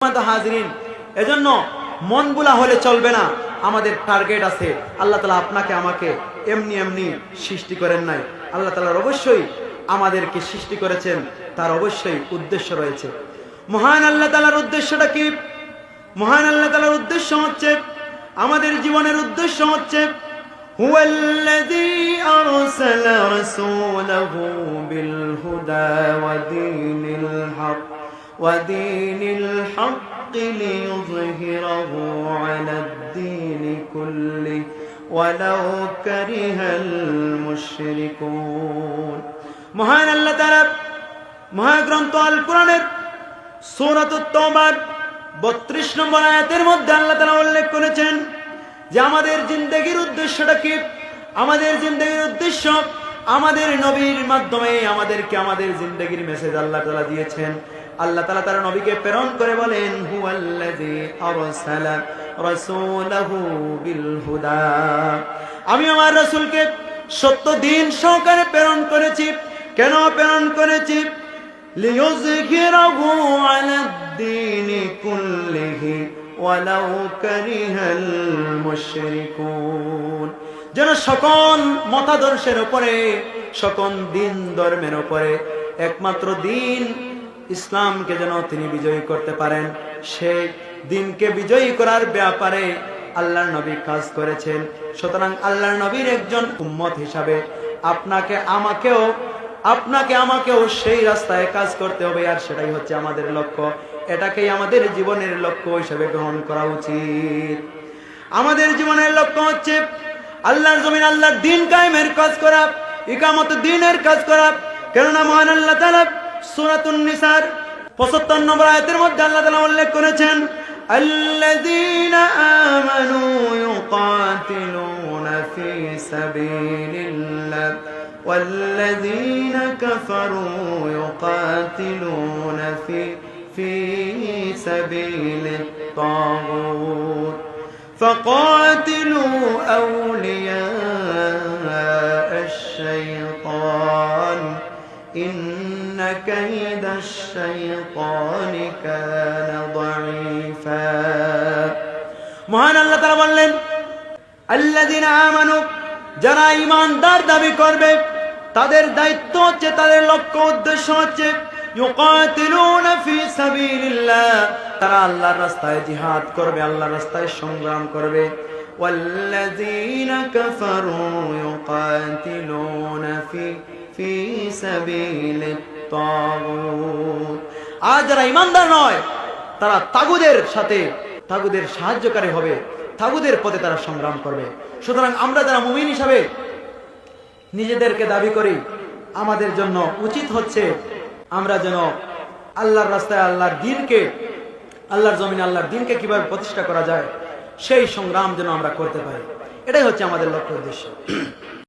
হাজিরিন, এজন্য মনগুলা হলে চলবে না, আমাদের টার্গেট আছে। আল্লাহ তাআলা আপনাকে আমাকে এমনি এমনি সৃষ্টি করেন নাই। আল্লাহ তাআলা অবশ্যই আমাদেরকে সৃষ্টি করেছেন, তার অবশ্যই উদ্দেশ্য রয়েছে। মহান আল্লাহ তাআলার উদ্দেশ্যটা কি? মহান আল্লাহ তাআলার উদ্দেশ্য হচ্ছে, আমাদের জীবনের উদ্দেশ্য হচ্ছে হুয়াল্লাযী আরসালা রাসূলাহু বিল হুদা ওয়া দীনিল হক লিইয়ুযহিরাহু আলাদ দীনি কুল্লিহি ওয়ালাউ কারিহাল মুশরিকুন। মহান আল্লাহ তাআলা মহাগ্রন্থ আল কোরআনের সূরাতুত তাওবার 32 নম্বর আয়াতের মধ্যে আল্লাহ তাআলা উল্লেখ করেছেন যে আমাদের জিন্দেগির উদ্দেশ্যটা কি? আমাদের জিন্দেগির উদ্দেশ্য আমাদের নবীর মাধ্যমে আমাদেরকে আমাদের জিন্দেগির মেসেজ আল্লাহ তাআলা দিয়েছেন। আল্লাহ তাআলা তার নবীকে প্রেরণ করে বলেন, হুয়াল্লাযী আরসালা রাসূলাহু বিল হুদা, আমি আমার রাসূলকে সত্য দিন সহকারে প্রেরণ করেছি। কেন প্রেরণ করেছি? লিইয়ুযহিরাহু আলাদ দীনি কুল্লিহি ওয়ালাউ কারিহাল মুশরিকুন, যেন সকল মতাদর্শের উপরে, সকল দিন ধর্মের উপরে একমাত্র দিন ইসলামকে যেন তিনি বিজয়ী করতে পারেন। সেই দিনকে বিজয়ী করার ব্যাপারে আল্লাহর নবী কাজ করেছেন। সুতরাং আল্লাহর নবীর একজন উম্মত হিসাবে আপনাকে আমাকেও সেই রাস্তায় কাজ করতে হবে, আর সেটাই হচ্ছে আমাদের লক্ষ্য। এটাকেই আমাদের জীবনের লক্ষ্য হিসেবে গ্রহণ করা উচিত। আমাদের জীবনের লক্ষ্য হচ্ছে আল্লাহর জমিন আল্লাহর দ্বীন কায়েমের কাজ করা, ইকামত দ্বীনের কাজ করা। কেননা মহান আল্লাহ তাআলা সূরাতুন নিসার 75 নম্বর আয়াতের মধ্যে আল্লাহ তাআলা উল্লেখ করেছেন, আল্লাযীনা আমানু ইউকাতিলুনা ফি সাবিলিল্লাহ ওয়াল্লাযীনা কাফারু ইউকাতিলুনা ফি সাবিলিত তাগুত ফাকাতিলু আউলিয়া'আশ শাইতান ইন্না কাইদাশ শাইতানি কানা দাঈফা। মহান আল্লাহ তাআলা বললেন, আল্লাযীনা আমানু, যারা ঈমানদার দাবি করবে তাদের দায়িত্ব হচ্ছে, তাদের লক্ষ্য উদ্দেশ্য হচ্ছে ইউকাতিলুনা ফি সাবিলিল্লাহ, তারা আল্লাহর রাস্তায় জিহাদ করবে, আল্লাহর রাস্তায় সংগ্রাম করবে। ওয়াল্লাযীনা কাফারু ইউকাতিলুনা ফি সাবিলিত তাগুত, আর যারা ঈমানদার নয় তারা তাগুদের সাথে, তাগুদের সাহায্যকারী হবে, তাগুদের পথে তারা সংগ্রাম করবে। সুতরাং আমরা যারা মুমিন হিসাবে নিজেদেরকে দাবি করি, আমাদের জন্য উচিত হচ্ছে আমরা যেন আল্লাহর রাস্তায় আল্লাহর দ্বীনকে, আল্লাহর জমিনে আল্লাহর দ্বীনকে কিভাবে প্রতিষ্ঠা করা যায় সেই সংগ্রাম যেন আমরা করতে পারি। এটাই হচ্ছে আমাদের লক্ষ্য উদ্দেশ্য।